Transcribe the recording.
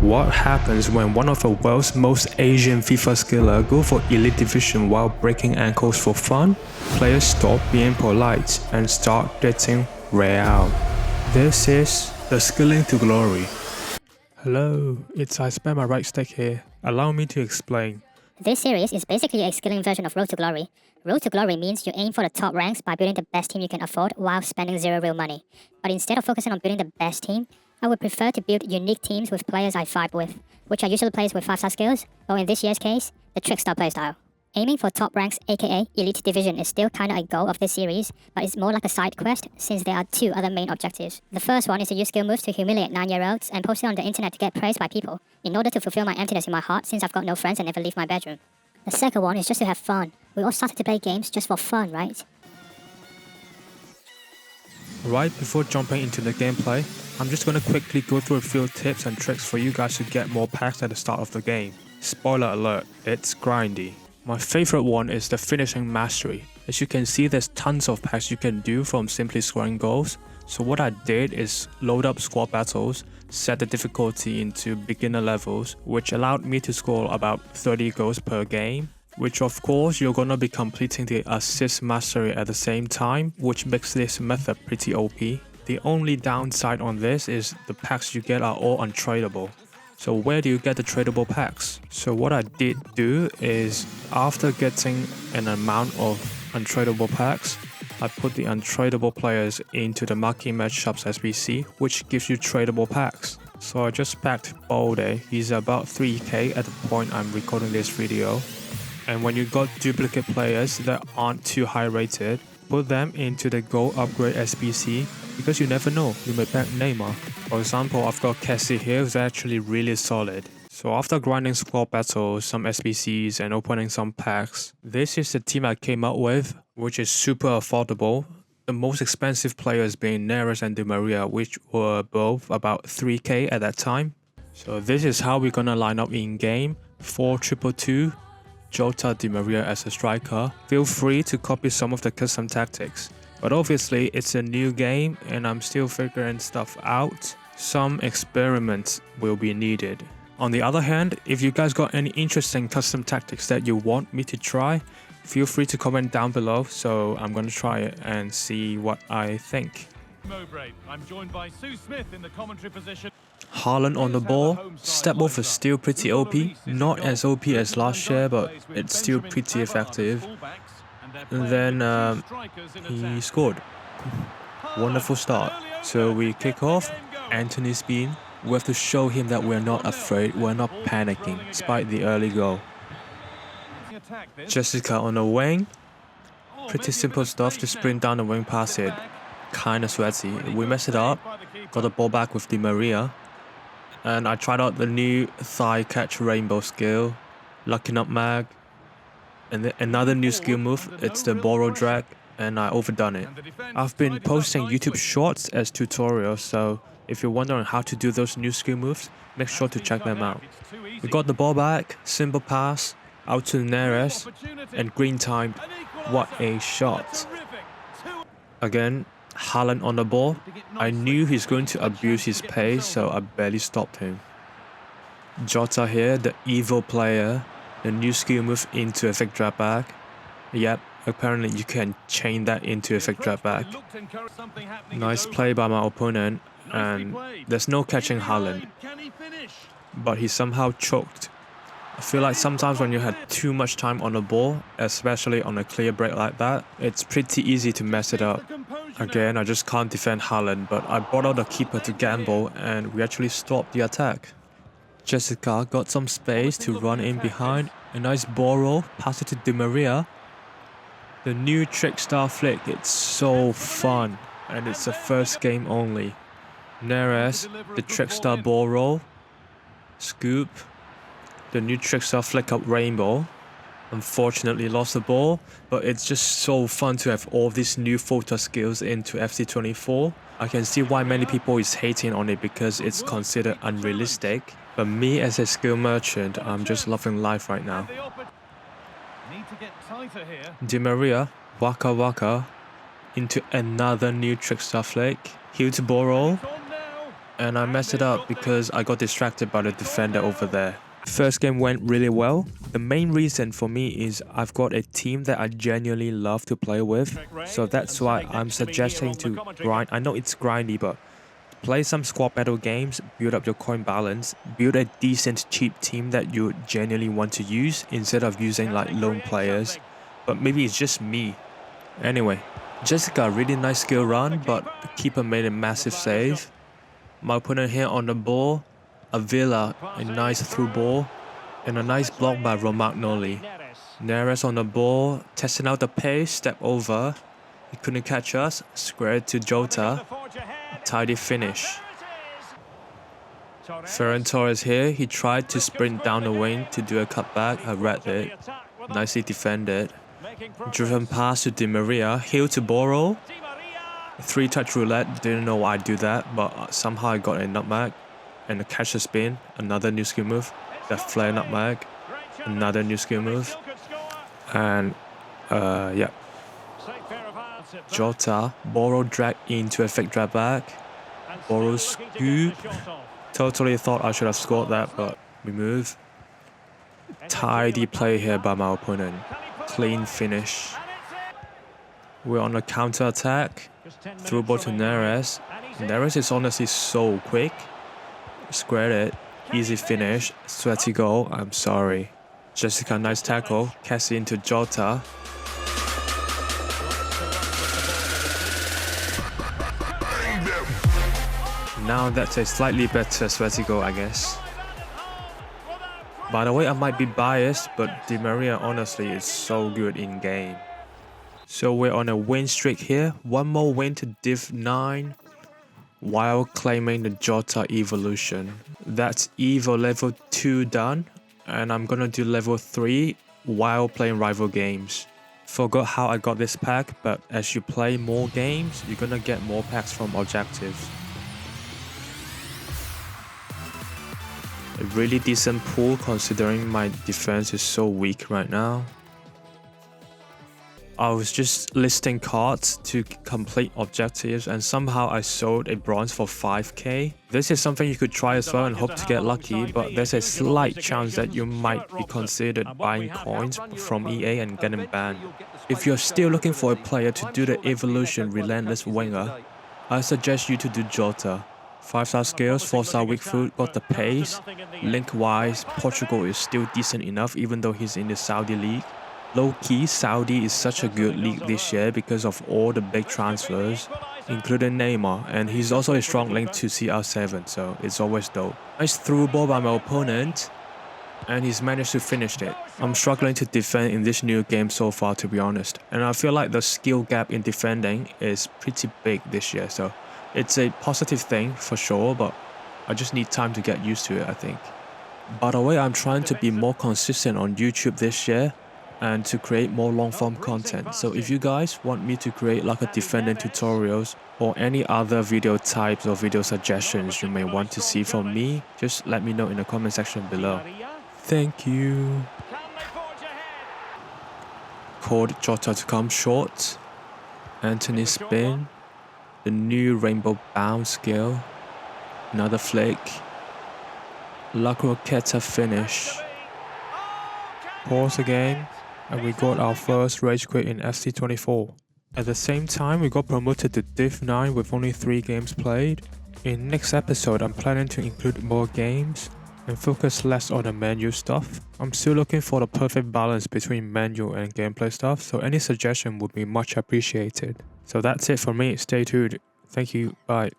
What happens when one of the world's most Asian FIFA skiller go for elite division while breaking ankles for fun? Players stop being polite and start getting real. This is the skilling to glory. Hello, it's I Spam My Right Stick here. Allow me to explain. This series is basically a skilling version of Road to Glory. Road to Glory means you aim for the top ranks by building the best team you can afford while spending zero real money. But instead of focusing on building the best team, I would prefer to build unique teams with players I vibe with, which are usually players with 5-star skills, or in this year's case, the Trickstar playstyle. Aiming for top ranks aka Elite Division is still kinda a goal of this series, but it's more like a side quest since there are two other main objectives. The first one is to use skill moves to humiliate 9-year-olds and post it on the internet to get praised by people, in order to fulfill my emptiness in my heart since I've got no friends and never leave my bedroom. The second one is just to have fun. We all started to play games just for fun, right? Right before jumping into the gameplay, I'm just gonna quickly go through a few tips and tricks for you guys to get more packs at the start of the game. Spoiler alert, it's grindy. My favorite one is the finishing mastery. As you can see, there's tons of packs you can do from simply scoring goals. So what I did is load up squad battles, set the difficulty into beginner levels, which allowed me to score about 30 goals per game. Which of course you're gonna be completing the assist mastery at the same time, which makes this method pretty OP. The only downside on this is the packs you get are all untradeable. So where do you get the tradable packs? So what I did do is, after getting an amount of untradeable packs, I put the untradeable players into the marquee matchups SBC, which gives you tradable packs. So I just packed Balde. He's about 3k at the point I'm recording this video. And when you got duplicate players that aren't too high rated, put them into the gold upgrade SBC, because you never know, you may pack Neymar. For example, I've got Cassie here who's actually really solid. So after grinding squad battles, some SBCs and opening some packs, this is the team I came up with, which is super affordable. The most expensive players being Neres and Di Maria, which were both about 3k at that time. So this is how we're gonna line up in game: 4-2-2, Jota, Di Maria as a striker. Feel free to copy some of the custom tactics. But obviously it's a new game and I'm still figuring stuff out. Some experiments will be needed. On the other hand, if you guys got any interesting custom tactics that you want me to try, feel free to comment down below, so I'm gonna try it and see what I think. I'm joined by Sue Smith in the commentary position. Haaland on the ball. Step off is still pretty OP. Not as OP as last year, but it's still pretty effective. And then he scored. Wonderful start. So we kick off. Anthony spin. We have to show him that we're not afraid, we're not panicking, despite the early goal. Jessica on the wing. Pretty simple stuff to sprint down the wing past it. Kinda sweaty. We messed it up. Got the ball back with Di Maria. And I tried out the new thigh catch rainbow skill. Lucky nutmeg. And another new skill move, it's the borrow drag, and I overdone it. I've been posting YouTube shorts as tutorials, so if you're wondering how to do those new skill moves, make sure to check them out. We got the ball back, simple pass, out to Neres, and green timed. What a shot. Again, Haaland on the ball. I knew he's going to abuse his pace, so I barely stopped him. Jota here, the evil player. The new skill move into effect drag back. Yep, apparently you can chain that into effect drag back. Nice play by my opponent, and there's no catching Haaland. But he somehow choked. I feel like sometimes when you had too much time on the ball, especially on a clear break like that, it's pretty easy to mess it up. Again, I just can't defend Haaland, but I brought out the keeper to gamble and we actually stopped the attack. Jessica got some space to run in behind. A nice ball roll, pass it to Di Maria. The new Trickstar flick, it's so fun, and it's the first game only. Neres, the Trickstar ball roll. Scoop. The new Trickstar flick up rainbow. Unfortunately lost the ball, but it's just so fun to have all these new photo skills into FC24. I can see why many people is hating on it because it's considered unrealistic. But me as a skill merchant, I'm just loving life right now. Di Maria, Waka Waka, into another new Trickstar flick. Huge ball roll. and I messed it up because I got distracted by the defender over there. First game went really well. The main reason for me is I've got a team that I genuinely love to play with, so that's why I'm suggesting to grind. I know it's grindy, but play some squad battle games, build up your coin balance, build a decent cheap team that you genuinely want to use instead of using like lone players. But maybe it's just me. Anyway, Jessica, really nice skill run, but the keeper made a massive save. My opponent here on the ball, Avila, a nice through ball, and a nice block by Romagnoli. Neres on the ball, testing out the pace, step over. He couldn't catch us, squared to Jota. Tidy finish. Ferran Torres here, he tried to sprint down the wing to do a cutback. I read it. Nicely defended. Driven pass to Di Maria, heel to Boro. 3-touch roulette, didn't know why I'd do that, but somehow I got a nutmeg. And a catch the spin, another new skill move. The flare nutmeg, another new skill move. And yeah. Jota, Boro drag into a fake drag back. Boro scoop. Totally thought I should have scored that, but we move. Tidy play here by my opponent. Clean finish. We're on a counter attack. Through ball to Neres. Neres is honestly so quick. Squared it. Easy finish. Sweaty goal. I'm sorry. Jessica, nice tackle. Cassie into Jota. Now that's a slightly better sweaty goal, I guess. By the way, I might be biased, but Di Maria honestly is so good in game. So we're on a win streak here. One more win to Div 9 while claiming the Jota evolution. That's Evo level 2 done, and I'm gonna do level 3 while playing rival games. Forgot how I got this pack, but as you play more games, you're gonna get more packs from objectives. A really decent pool considering my defense is so weak right now. I was just listing cards to complete objectives and somehow I sold a bronze for 5k. This is something you could try as well and hope to get lucky, but there's a slight chance that you might be considered buying coins from EA and getting banned. If you're still looking for a player to do the evolution relentless winger, I suggest you to do Jota. 5-star skills, 4-star weak foot, got the pace. Link-wise, Portugal is still decent enough even though he's in the Saudi league. Low-key, Saudi is such a good league this year because of all the big transfers, including Neymar, and he's also a strong link to CR7, so it's always dope. Nice through ball by my opponent, and he's managed to finish it. I'm struggling to defend in this new game so far, to be honest, and I feel like the skill gap in defending is pretty big this year, so it's a positive thing for sure, but I just need time to get used to it, I think. By the way, I'm trying to be more consistent on YouTube this year and to create more long-form content. So if you guys want me to create like a defending tutorials or any other video types or video suggestions you may want to see from me, just let me know in the comment section below. Thank you. Called Jota to come short. Anthony spin. The new rainbow bounce skill. Another flick. La Croqueta finish. Pause again. And we got our first rage quit in FC24. At the same time, we got promoted to Div 9 with only 3 games played. In next episode, I'm planning to include more games and focus less on the menu stuff. I'm still looking for the perfect balance between menu and gameplay stuff, so any suggestion would be much appreciated. So that's it for me, stay tuned. Thank you, bye.